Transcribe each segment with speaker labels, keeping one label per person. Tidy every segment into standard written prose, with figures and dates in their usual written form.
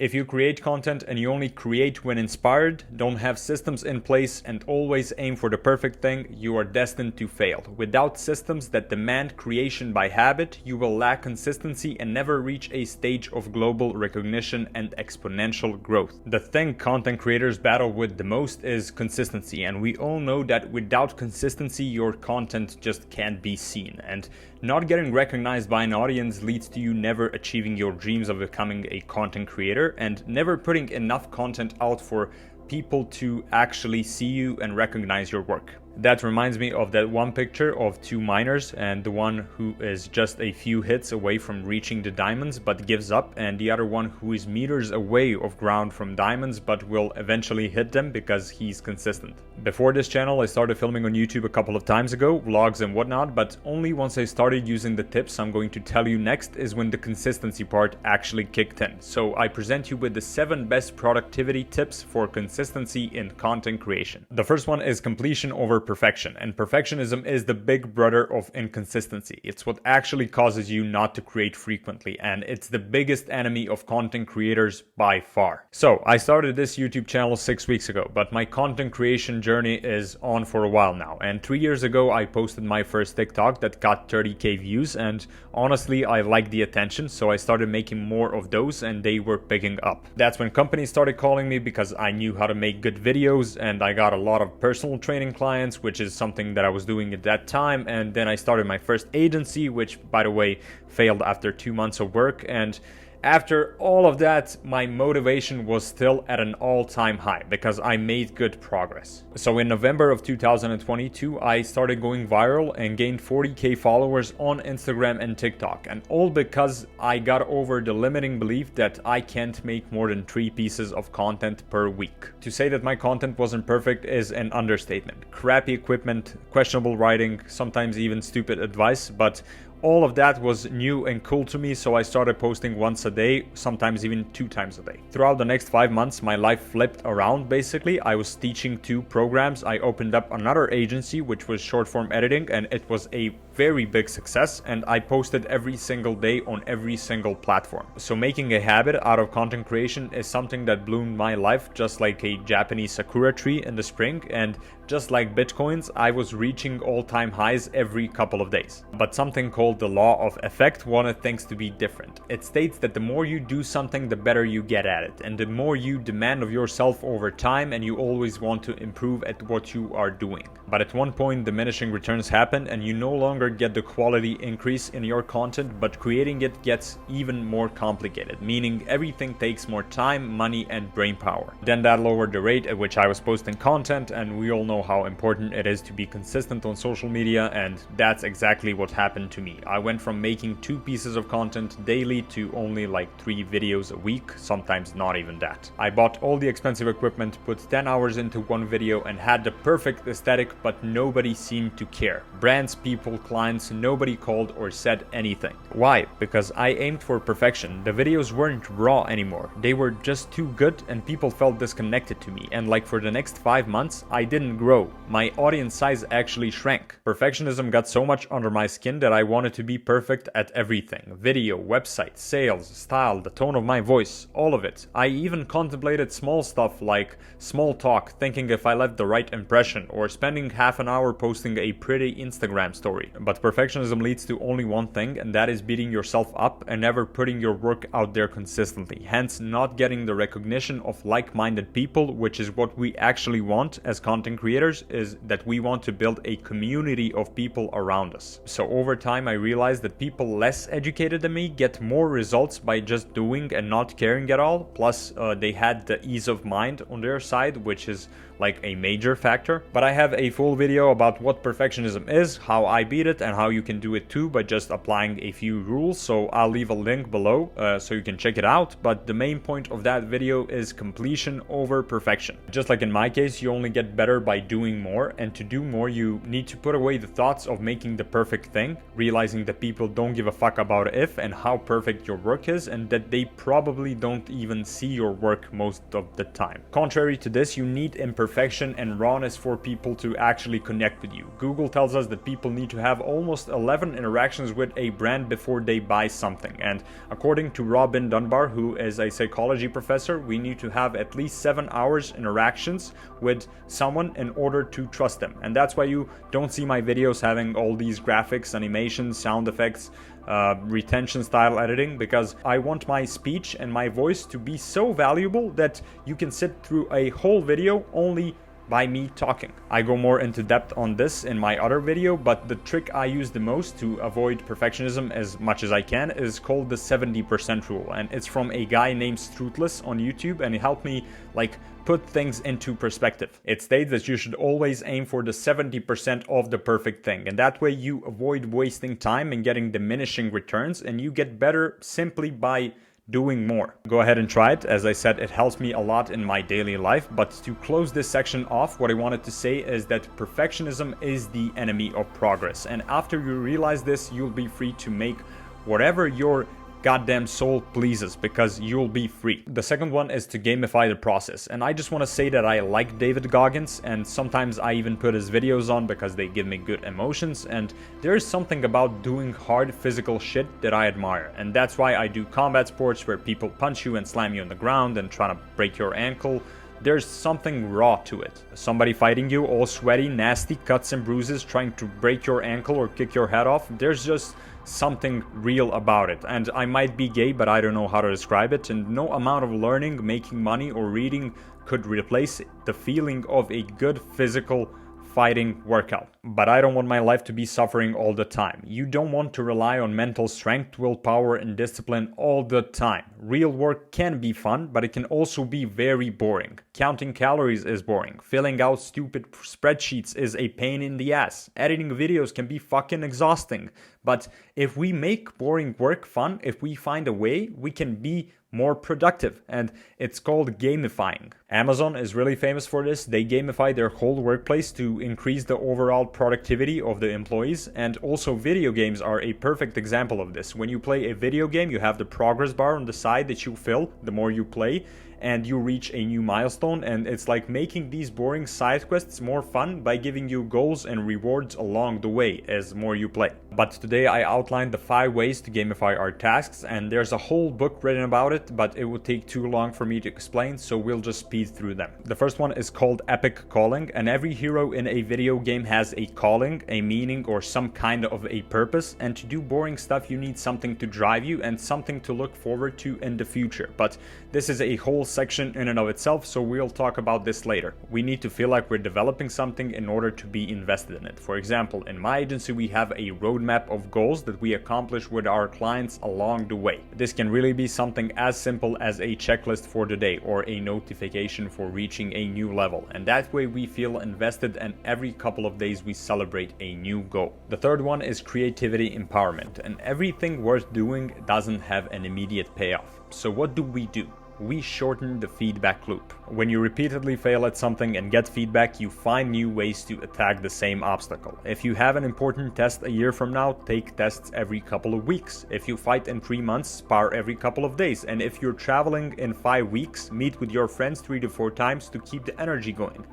Speaker 1: If you create content and you only create when inspired, don't have systems in place, and always aim for the perfect thing, you are destined to fail. Without systems that demand creation by habit, you will lack consistency and never reach a stage of global recognition and exponential growth. The thing content creators battle with the most is consistency, and we all know that without consistency, your content just can't be seen. And not getting recognized by an audience leads to you never achieving your dreams of becoming a content creator and never putting enough content out for people to actually see you and recognize your work. That reminds me of that one picture of two miners, and the one who is just a few hits away from reaching the diamonds but gives up, and the other one who is meters away of ground from diamonds but will eventually hit them because he's consistent. Before this channel, I started filming on YouTube a couple of times ago, vlogs and whatnot, but only once I started using the tips I'm going to tell you next is when the consistency part actually kicked in. So I present you with the 7 best productivity tips for consistency in content creation. The first one is completion over perfection, and perfectionism is the big brother of inconsistency. It's what actually causes you not to create frequently, and it's the biggest enemy of content creators by far. So I started this YouTube channel 6 weeks ago, but my content creation journey is on for a while now, and 3 years ago I posted my first TikTok that got 30k views, and honestly I liked the attention, so I started making more of those and they were picking up. That's when companies started calling me because I knew how to make good videos, and I got a lot of personal training clients, which is something that I was doing at that time. And then I started my first agency, which by the way failed after 2 months of work. And after all of that, my motivation was still at an all-time high because I made good progress. So in November of 2022, I started going viral and gained 40k followers on Instagram and TikTok. And all because I got over the limiting belief that I can't make more than 3 pieces of content per week. To say that my content wasn't perfect is an understatement. Crappy equipment, questionable writing, sometimes even stupid advice, but all of that was new and cool to me, so I started posting once a day, sometimes even 2 times a day. Throughout the next 5 months, my life flipped around basically. I was teaching 2 programs, I opened up another agency, which was short form editing, and it was a very big success, and I posted every single day on every single platform. So making a habit out of content creation is something that bloomed my life just like a Japanese sakura tree in the spring, and just like Bitcoins, I was reaching all-time highs every couple of days. But something called the law of effect wanted things to be different. It states that the more you do something, the better you get at it, and the more you demand of yourself over time, and you always want to improve at what you are doing. But at one point, diminishing returns happen, and you no longer get the quality increase in your content, but creating it gets even more complicated, meaning everything takes more time, money, and brain power. Then that lowered the rate at which I was posting content, and we all know how important it is to be consistent on social media, and that's exactly what happened to me. I went from making 2 pieces of content daily to only like 3 videos a week, sometimes not even that. I bought all the expensive equipment, put 10 hours into one video, and had the perfect aesthetic, but nobody seemed to care. Brands, people, clients, nobody called or said anything. Why? Because I aimed for perfection. The videos weren't raw anymore. They were just too good, and people felt disconnected to me. And like for the next 5 months, I didn't grow. My audience size actually shrank. Perfectionism got so much under my skin that I wanted to be perfect at everything. Video, website, sales, style, the tone of my voice, all of it. I even contemplated small stuff like small talk, thinking if I left the right impression, or spending half an hour posting a pretty Instagram story. But perfectionism leads to only one thing, and that is beating yourself up and never putting your work out there consistently, hence not getting the recognition of like-minded people, which is what we actually want as content creators, is that we want to build a community of people around us. So over time I realized that people less educated than me get more results by just doing and not caring at all, plus they had the ease of mind on their side, which is like a major factor. But I have a full video about what perfectionism is, how I beat it, and how you can do it too by just applying a few rules, so I'll leave a link below so you can check it out. But the main point of that video is completion over perfection. Just like in my case, you only get better by doing more, and to do more you need to put away the thoughts of making the perfect thing, realizing that people don't give a fuck about if and how perfect your work is, and that they probably don't even see your work most of the time. Contrary to this, you need imperfection and rawness for people to actually connect with you. Google tells us that people need to have almost 11 interactions with a brand before they buy something. And according to Robin Dunbar, who is a psychology professor, we need to have at least 7 hours interactions with someone in order to trust them. And that's why you don't see my videos having all these graphics, animations, sound effects, retention style editing, because I want my speech and my voice to be so valuable that you can sit through a whole video only by me talking. I go more into depth on this in my other video, but the trick I use the most to avoid perfectionism as much as I can is called the 70% rule, and it's from a guy named Struthless on YouTube, and it helped me like put things into perspective. It states that you should always aim for the 70% of the perfect thing, and that way you avoid wasting time and getting diminishing returns, and you get better simply by doing more. Go ahead and try it. As I said, it helps me a lot in my daily life. But to close this section off, what I wanted to say is that perfectionism is the enemy of progress. And after you realize this, you'll be free to make whatever your goddamn soul pleases, because you'll be free. The second one is to gamify the process. And I just want to say that I like David Goggins, and sometimes I even put his videos on because they give me good emotions, and there's something about doing hard physical shit that I admire. And that's why I do combat sports where people punch you and slam you on the ground and try to break your ankle. There's something raw to it. Somebody fighting you, all sweaty, nasty, cuts and bruises, trying to break your ankle or kick your head off. There's just something real about it. And I might be gay, but I don't know how to describe it. And no amount of learning, making money, or reading could replace the feeling of a good physical fighting workout. But I don't want my life to be suffering all the time. You don't want to rely on mental strength, willpower, and discipline all the time. Real work can be fun, but it can also be very boring. Counting calories is boring. Filling out stupid spreadsheets is a pain in the ass. Editing videos can be fucking exhausting. But if we make boring work fun, if we find a way, we can be more productive, and it's called gamifying. Amazon is really famous for this. They gamify their whole workplace to increase the overall productivity of the employees, and also video games are a perfect example of this. When you play a video game, you have the progress bar on the side that you fill the more you play, and you reach a new milestone, and it's like making these boring side quests more fun by giving you goals and rewards along the way as more you play. But today I outlined the 5 ways to gamify our tasks, and there's a whole book written about it, but it would take too long for me to explain, so we'll just speed through them. The first one is called epic calling, and every hero in a video game has a calling, a meaning, or some kind of a purpose, and to do boring stuff you need something to drive you and something to look forward to in the future. But this is a whole section in and of itself, so we'll talk about this later. We need to feel like we're developing something in order to be invested in it. For example, in my agency we have a roadmap of goals that we accomplish with our clients along the way. This can really be something as simple as a checklist for the day or a notification for reaching a new level, and that way we feel invested, and every couple of days we celebrate a new goal. The third one is creativity empowerment, and everything worth doing doesn't have an immediate payoff. So what do? We shorten the feedback loop. When you repeatedly fail at something and get feedback, you find new ways to attack the same obstacle. If you have an important test a year from now, take tests every couple of weeks. If you fight in 3 months, spar every couple of days. And if you're traveling in 5 weeks, meet with your friends 3 to 4 times to keep the energy going.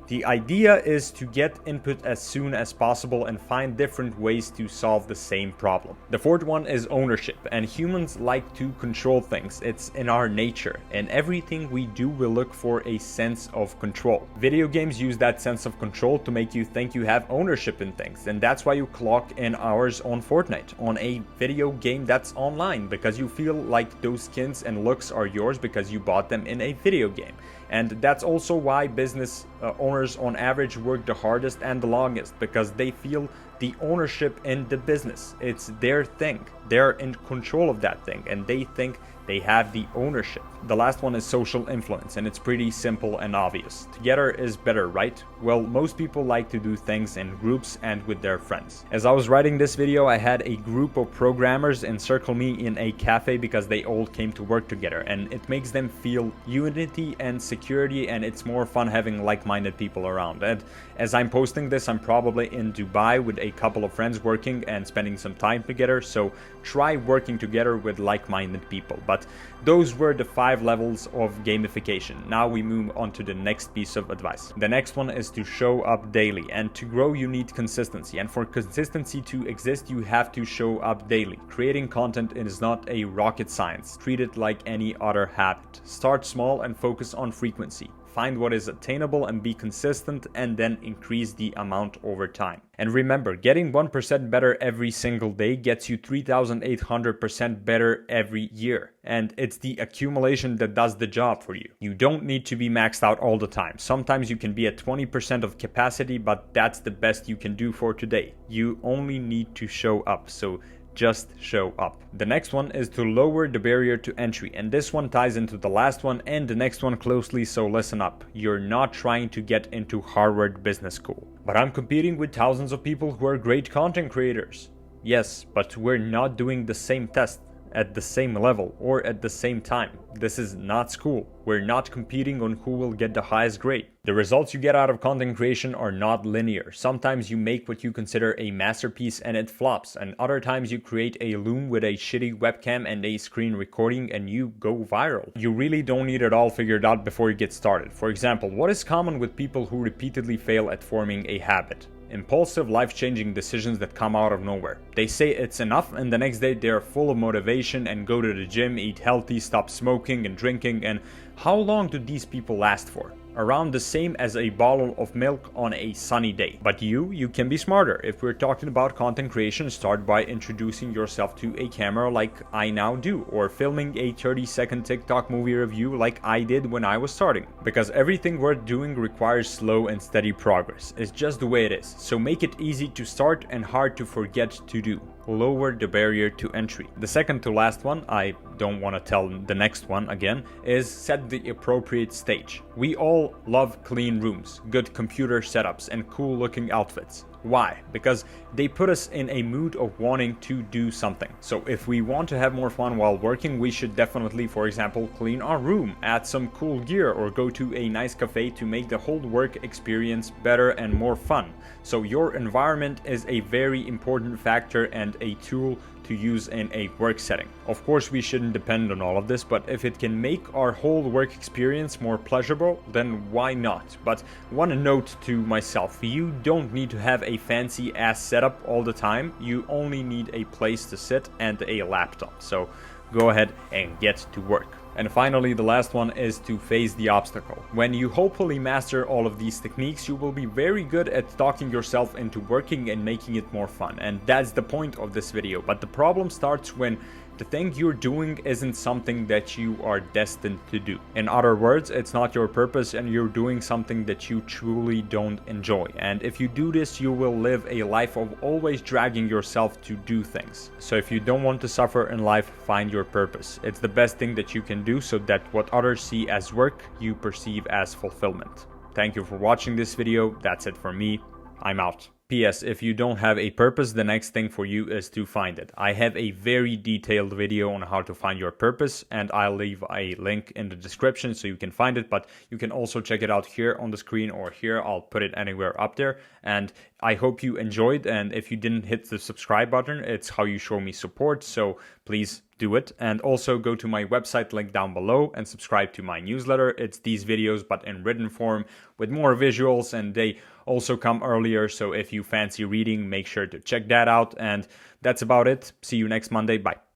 Speaker 1: The idea is to get input as soon as possible and find different ways to solve the same problem. The fourth one is ownership, and humans like to control things. It's in our nature, and everything we do will look for a sense of control. Video games use that sense of control to make you think you have ownership in things, and that's why you clock in hours on Fortnite, on a video game that's online, because you feel like those skins and looks are yours because you bought them in a video game. And that's also why business owners on average work the hardest and the longest, because they feel the ownership in the business. It's their thing. They're in control of that thing, and they think they have the ownership. The last one is social influence, and it's pretty simple and obvious. Together is better, right? Well, most people like to do things in groups and with their friends. As I was writing this video, I had a group of programmers encircle me in a cafe because they all came to work together, and it makes them feel unity and security, and it's more fun having like-minded people around. And as I'm posting this, I'm probably in Dubai with a couple of friends working and spending some time together, so try working together with like-minded people. But Those were the 5 levels of gamification. Now we move on to the next piece of advice. The next one is to show up daily, and to grow you need consistency, and for consistency to exist you have to show up daily. Creating content is not a rocket science. Treat it like any other habit. Start small and focus on frequency. Find what is attainable and be consistent, and then increase the amount over time. And remember, getting 1% better every single day gets you 3,800% better every year. And it's the accumulation that does the job for you. You don't need to be maxed out all the time. Sometimes you can be at 20% of capacity, but that's the best you can do for today. You only need to show up. So just show up. The next one is to lower the barrier to entry, and this one ties into the last one and the next one closely, so listen up. You're not trying to get into Harvard Business School. But I'm competing with thousands of people who are great content creators. Yes, but we're not doing the same test at the same level or at the same time. This is not school. We're not competing on who will get the highest grade. The results you get out of content creation are not linear. Sometimes you make what you consider a masterpiece and it flops, and other times you create a loom with a shitty webcam and a screen recording and you go viral. You really don't need it all figured out before you get started. For example, what is common with people who repeatedly fail at forming a habit? Impulsive, life-changing decisions that come out of nowhere. They say it's enough, and the next day they're full of motivation and go to the gym, eat healthy, stop smoking and drinking. And how long do these people last for? Around the same as a bottle of milk on a sunny day. But you can be smarter. If we're talking about content creation, start by introducing yourself to a camera like I now do, or filming a 30-second TikTok movie review like I did when I was starting. Because everything worth doing requires slow and steady progress. It's just the way it is. So make it easy to start and hard to forget to do. Lower the barrier to entry. The second to last one, I don't want to tell the next one again, is set the appropriate stage. We all love clean rooms, good computer setups, and cool looking outfits. Why? Because they put us in a mood of wanting to do something. So if we want to have more fun while working, we should definitely, for example, clean our room, add some cool gear, or go to a nice cafe to make the whole work experience better and more fun. So your environment is a very important factor and a tool to use in a work setting. Of course, we shouldn't depend on all of this, but if it can make our whole work experience more pleasurable, then why not? But one note to myself, you don't need to have a fancy ass setup all the time. You only need a place to sit and a laptop. So go ahead and get to work. And finally, the last one is to face the obstacle. When you hopefully master all of these techniques, you will be very good at talking yourself into working and making it more fun. And that's the point of this video. But the problem starts when the thing you're doing isn't something that you are destined to do. In other words, it's not your purpose and you're doing something that you truly don't enjoy. And if you do this, you will live a life of always dragging yourself to do things. So if you don't want to suffer in life, find your purpose. It's the best thing that you can do so that what others see as work, you perceive as fulfillment. Thank you for watching this video. That's it for me. I'm out. P.S. If you don't have a purpose, the next thing for you is to find it. I have a very detailed video on how to find your purpose, and I'll leave a link in the description so you can find it, but you can also check it out here on the screen or here. I'll put it anywhere up there. And I hope you enjoyed, and if you didn't hit the subscribe button, it's how you show me support, so please do it. And also go to my website link down below and subscribe to my newsletter. It's these videos but in written form with more visuals, and they also come earlier, so if you fancy reading, make sure to check that out. And that's about it. See you next Monday. Bye.